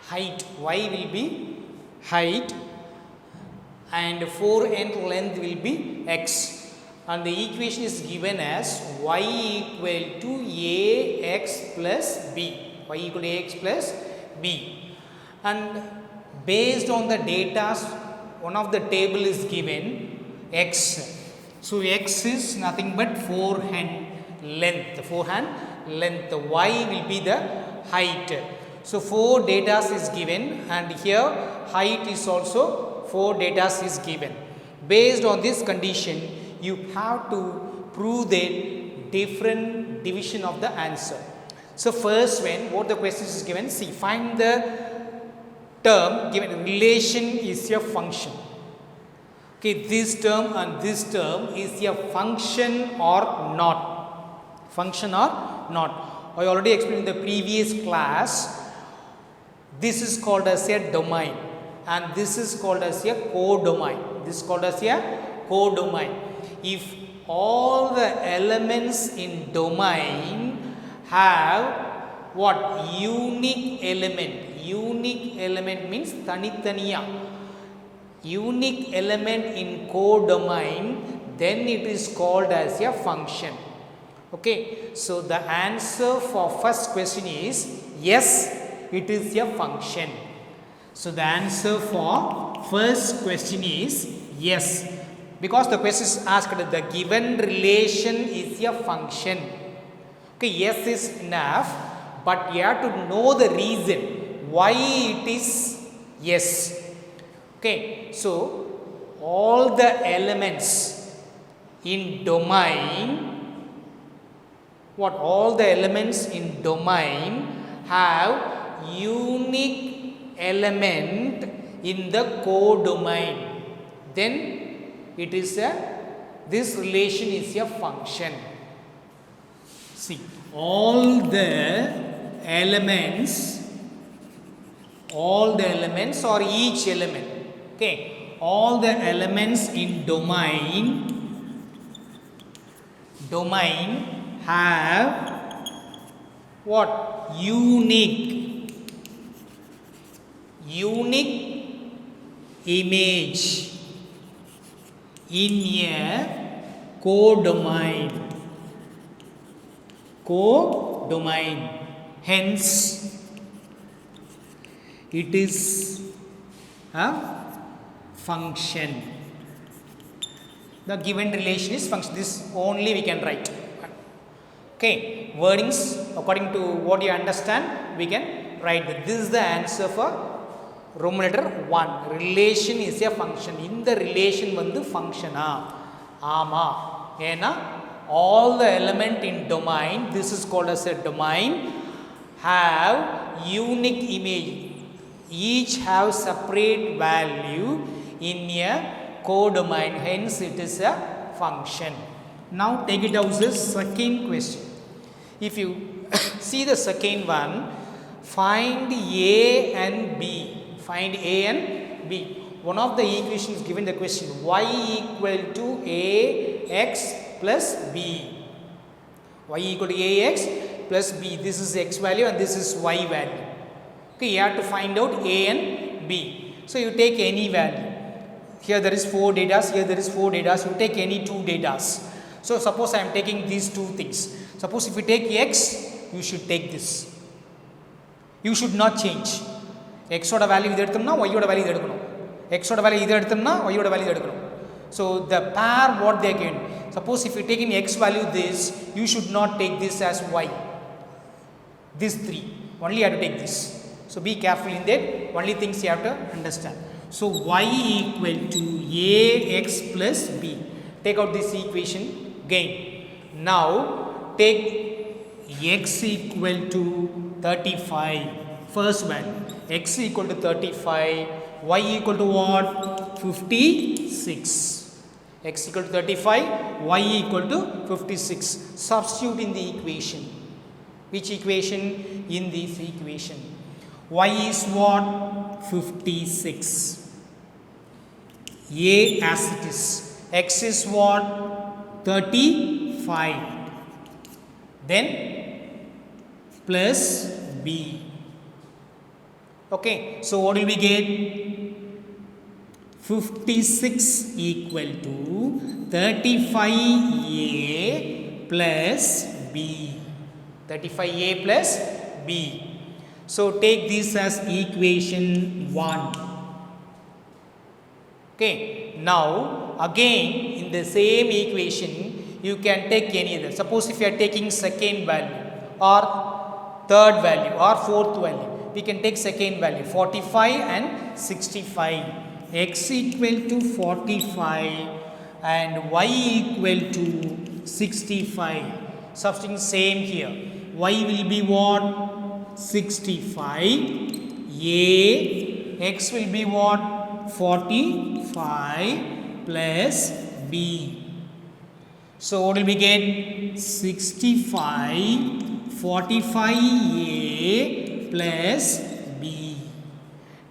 height, y will be height, and 4n length will be x, and the equation is given as y equal to ax plus b, y equal to ax plus b, and based on the data one of the table is given x, so x is nothing but 4n length, the y will be the height. So 4 data is given, and here height is also 4 data is given. Based on this condition, you have to prove the different division of the answer. So first one, what the question is given, see, find the term given, relation is a function. Okay, this term and this term is a function or not, function or not. I already explained in the previous class. This is called as a domain, and this is called as a codomain. This is called as a codomain. If all the elements in domain have what? Unique element. Unique element means tanithaniya. Unique element in codomain, then it is called as a function. Okay, so the answer for first question is yes, it is a function. So the answer for first question is yes, because the question is asked the given relation is a function. Okay, yes is enough, but you have to know the reason why it is yes. Okay, so all the elements in domain, what all the elements in domain have unique element in the codomain, then it is a, this relation is a function. See, all the elements or each element, okay, all the elements in domain have what? Unique image in a codomain. Hence it is a function. The given relation is function. This only we can write. Okay, wordings according to what you understand we can write. This is the answer for Roman letter 1. Relation is a function. In the relation vandu function ama, ena all the element in domain, this is called as a domain, have unique image, each have separate value in a codomain, hence it is a function. Now take it as the second question. If you see the second one, find A and B. Find A and B. One of the equations given the question, y equal to ax plus b. Y equal to ax plus b. This is x value and this is y value. Okay, you have to find out A and B. So you take any value. Here there is 4 data, here there is 4 data. You take any 2 data. So suppose I am taking these 2 things. Suppose if you take x, you should take this. You should not change. X oda value idu eduthamna y oda value idu edukanum. X oda value idu eduthamna y oda value idu edukanum. So the pair what they are given. Suppose if you take in x value this, you should not take this as y. This 3. Only you have to take this. So be careful in that. Only things you have to understand. So y equal to ax plus b. Take out this equation again. Now take x equal to 35. First value. X equal to 35. Y equal to what? 56. X equal to 35. Y equal to 56. Substitute in the equation. Which equation? In this equation. Y is what? 56. A as it is. X is what? 35. Then plus B. Okay, so what will we get? 56 equal to 35a plus b. 35a plus b. So take this as equation 1. Okay, now again in the same equation you can take any other. Suppose if you are taking second value or third value or fourth value, we can take second value 45 and 65. X equal to 45 and y equal to 65. Substituting same here. Y will be what? 65. A. X will be what? 45 plus b. So what will we get? 65 45a plus b.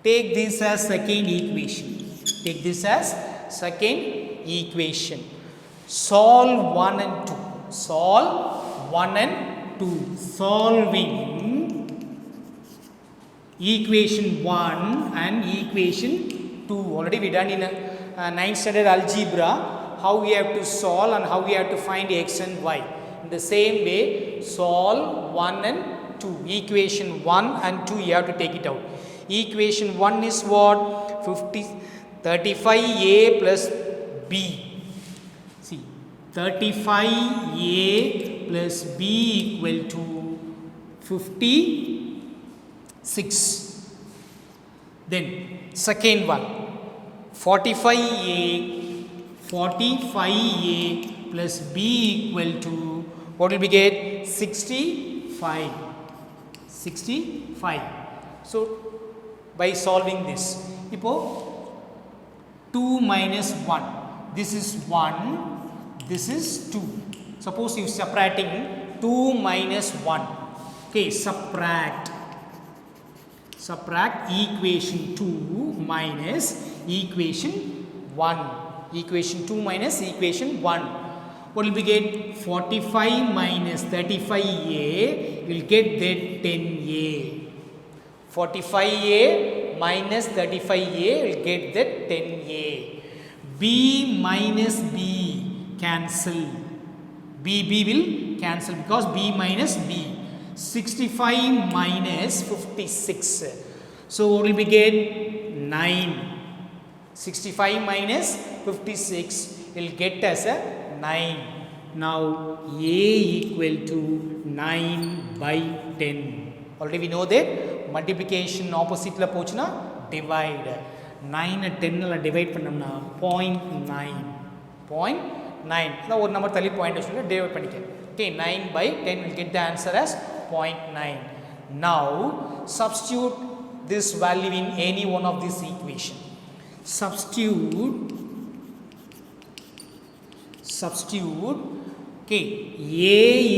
Take this as second equation. Take this as second equation. Solve 1 and 2. Solve 1 and 2. Solving equation 1 and equation 2. Already we done in 9th standard algebra how we have to solve and how we have to find x and y. In the same way, solve 1 and 2. Equation 1 and 2 you have to take it out. Equation 1 is what? 35a plus b. See, 35a plus b equal to 56. Then second one, 45a plus b equal to what will we get? 65. 65. So by solving this, ipo 2 minus 1. This is 1. This is 2. Suppose you subtracting 2 minus 1. Okay, subtract equation 2 minus equation 1. Equation 2 minus equation 1. What will we get? 45 minus 35a will get that 10a. 45a minus 35a will get that 10a. b minus b cancel. b will cancel because b minus b. 65 minus 56. So what will we get? 9. 65 minus 56 will get us a 9. Now a equal to 9 by 10. Already we know that multiplication opposite la pochuna divide. 9 10 la divide pannamna 0.9. 0.9. Now one number tali point divide panike. Okay, 9 by 10 will get the answer as 0.9. Now substitute this value in any one of these equations. Substitute okay, a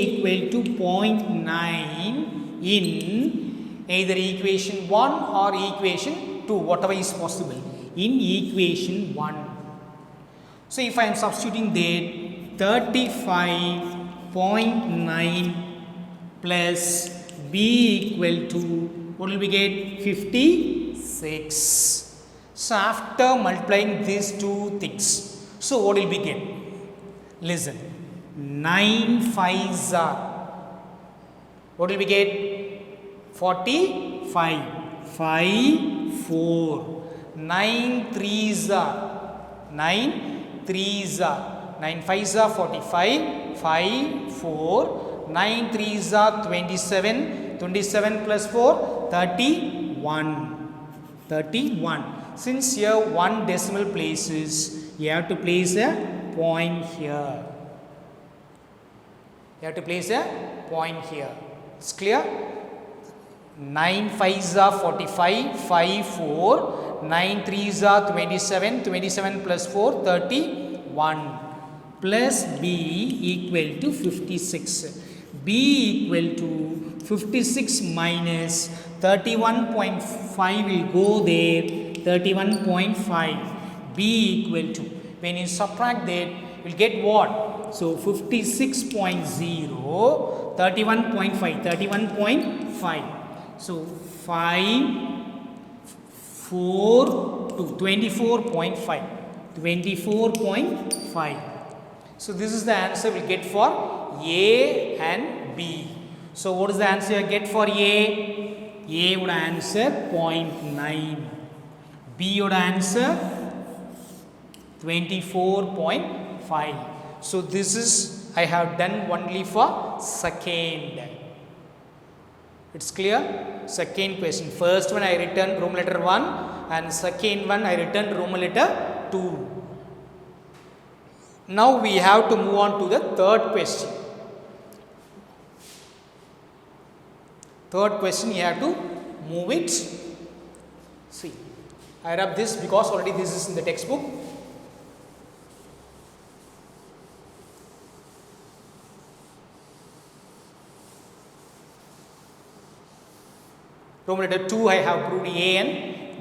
equal to 0.9 in either equation 1 or equation 2, whatever is possible. In equation 1. So if I am substituting there 35.9 plus b equal to what will we get? 56. So after multiplying these two things, so what will we get? Listen, 9 5s are what will we get? 45. 5 4. 9 3s are 9 3s are 9 5s are 45. 5 4. 9 3s are 27. 27 plus 4 31. 31. Since here one decimal places, you have to place a point here. You have to place a point here. It's clear? 9 5s are 45, 5 4, 9 3s are 27, 27 plus 4 31 plus b equal to 56. b equal to 56 minus 31.5 will go there. 31.5. b equal to, when you subtract that, you will get what? So 56.0, 31.5. So 5 4 to 24.5. 24.5. So this is the answer we get for A and B. So what is the answer you get for A? A would answer 0.9. B would answer 24.5. So this is I have done only for second. It's clear? Second question. First one I written Roman letter 1 and second one I written Roman letter 2. Now we have to move on to the third question. Third question you have to move it. See, I rub this because already this is in the textbook. Roman letter 2 I have proved A and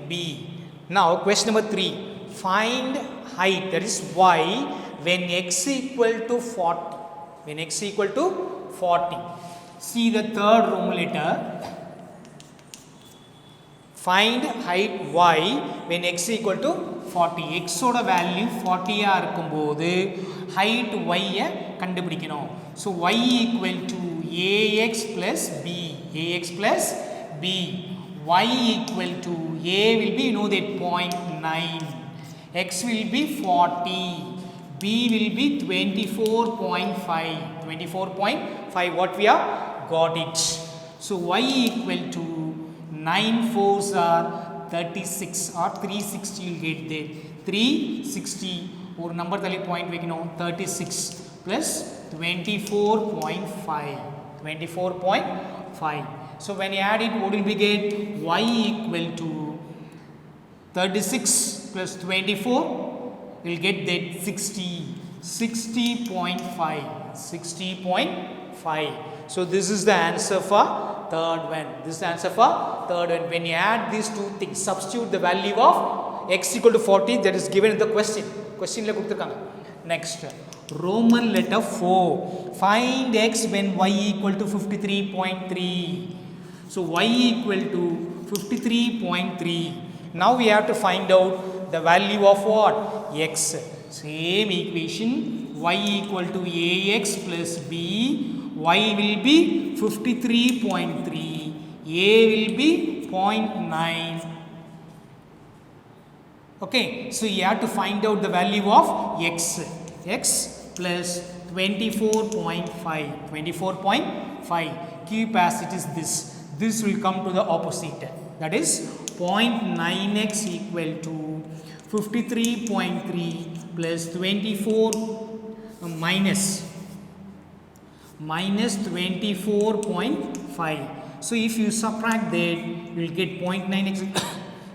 B. Now question number 3. Find height, that is y, when x equal to 40. When x equal to 40. See the third Roman letter. Find height y when x equal to 40. X oda value 40 ah irukumbodhu height y ah kandupidikanum. So y equal to ax plus b. Ax plus b. Y equal to a will be, you know, that 0.9. X will be 40. B will be 24.5. 24.5. What we have got it. So y equal to 9 fours are 36 or 360 you will get there. 360 or number tali point we know 36 plus 24.5. 24.5. So when you add it, what will we get? Y equal to 36 plus 24 will get that 60. 60.5. 60.5. So this is the answer for third one. This is the answer for third one. When you add these two things, substitute the value of x equal to 40 that is given in the question. Question la kuduthirukanga. Next, Roman letter 4. Find x when y equal to 53.3. So y equal to 53.3. Now we have to find out the value of what? X. Same equation. Y equal to ax plus b. Y will be 53.3. A will be 0.9. Okay, so you have to find out the value of x. X plus 24.5. 24.5. Keep as it is this. This will come to the opposite. That is 0.9x equal to 53.3 plus 24 minus 24.5. So if you subtract that, you will get 0.9x.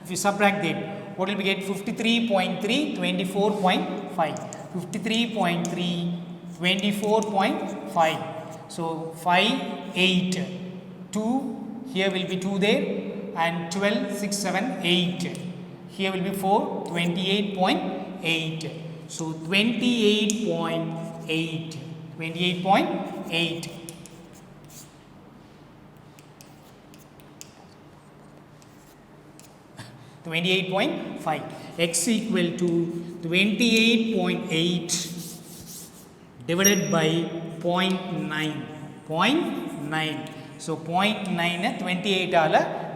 If you subtract that, what will we get? 53.3, 24.5. 53.3, 24.5. So 5, 8, 2. Here will be 2 there, and 12, 6, 7, 8. Here will be 4, 28.8. So 28.8. 28.8. X equal to 28.8 divided by 0.9. 0.9. So 0.9 28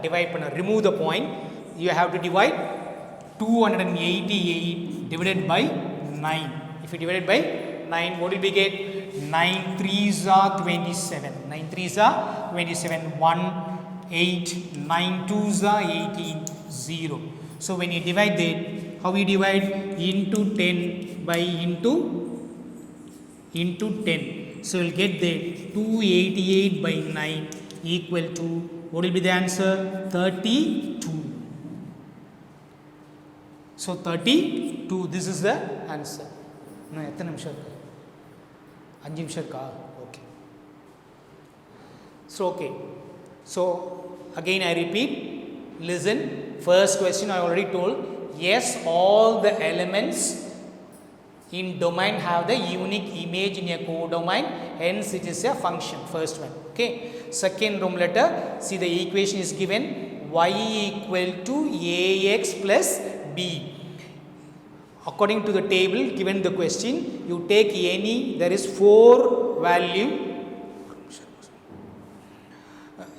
divide panna. Remove the point. You have to divide 288 divided by 9. If you divide by 9, what will we get? 9 3s are 27. 9 3s are 27. 1 8. 9 2s are 18. 0. So when you divide that, how you divide? Into 10 by into 10. So you will get that 288 by 9 equal to, what will be the answer? 32. So 32, this is the answer. No, how many minutes? 5 minutes. Okay. So okay. So again I repeat, listen. First question I already told. Yes, all the elements in domain have the unique image in a codomain, hence it is a function. First one. Okay. Second Roman letter, see the equation is given y equal to ax plus b. According to the table given the question, you take any, there is 4 value.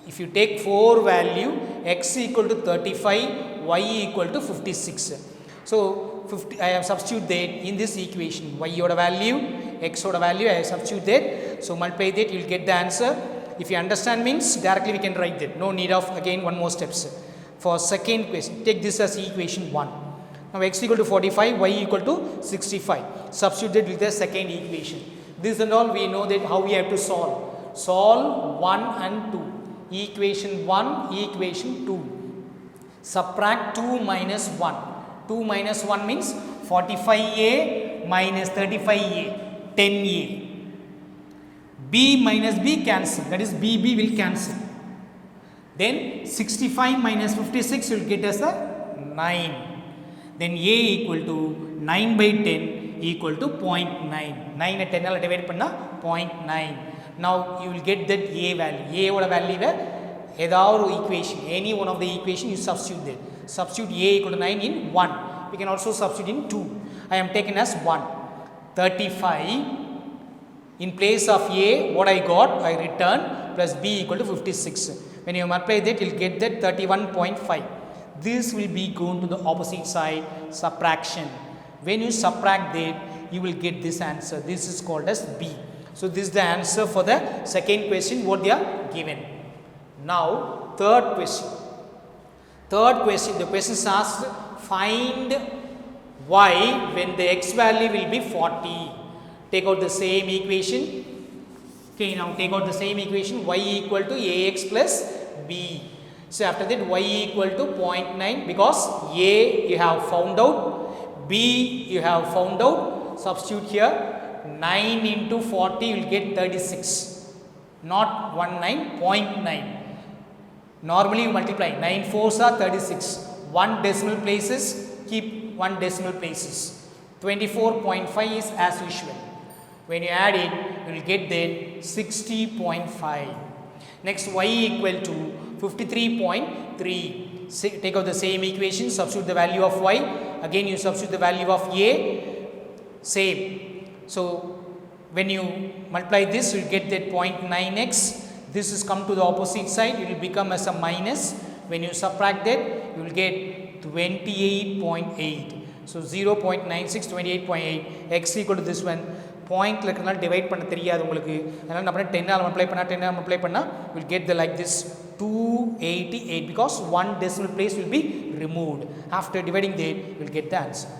If you take 4 value, x equal to 35, y equal to 56. So, I have substituted in this equation, y oda value, x oda value, I have substituted. So, multiply that, you will get the answer. If you understand means, directly we can write that. No need of again one more steps. For second question, take this as equation 1. Now, x equal to 45, y equal to 65. Substitute with the second equation. This and all we know that how we have to solve. Solve 1 and 2. Equation 1, equation 2. Subtract 2 minus 1. 2 minus 1 means 45a minus 35a, 10a. B minus B cancel, that is BB will cancel. Then 65 minus 56 will get us a 9. Then A equal to 9 by 10 equal to 0.9. 9 at 10 all divide panna 0.9. Now you will get that A value. A oda value edavru equation, any one of the equation you substitute there. Substitute A equal to 9 in 1. We can also substitute in 2. I am taken as 1. 35. In place of A, what I got, I return plus B equal to 56. When you multiply that, you will get that 31.5. This will be going to the opposite side, subtraction. When you subtract that, you will get this answer. This is called as B. So, this is the answer for the second question, what they are given. Now, third question. Third question, the question is asked, find y when the x value will be 40. Take out the same equation. Okay, now take out the same equation, y equal to ax plus b. So, after that y equal to 0.9 because a you have found out, b you have found out, substitute here 9 into 40 you will get 36, not 19, 0.9. Normally you multiply, 9 4s are 36, 1 decimal places, keep 1 decimal places, 24.5 is as usual. When you add it, you will get that 60.5. Next, y equal to 53.3. Take out the same equation, substitute the value of y. Again, you substitute the value of a. Same. So, when you multiply this, you will get that 0.9x. This is come to the opposite side. It will become as a minus. When you subtract that, you will get 28.8. So, 0.96, 28.8. X equal to this one. Point like divide பண்ண தெரியாது உங்களுக்கு அதனால நம்ம 10 all multiply பண்ணா 10 all multiply பண்ணா will get the like this 288 because one decimal place will be removed. After dividing that you will get the answer.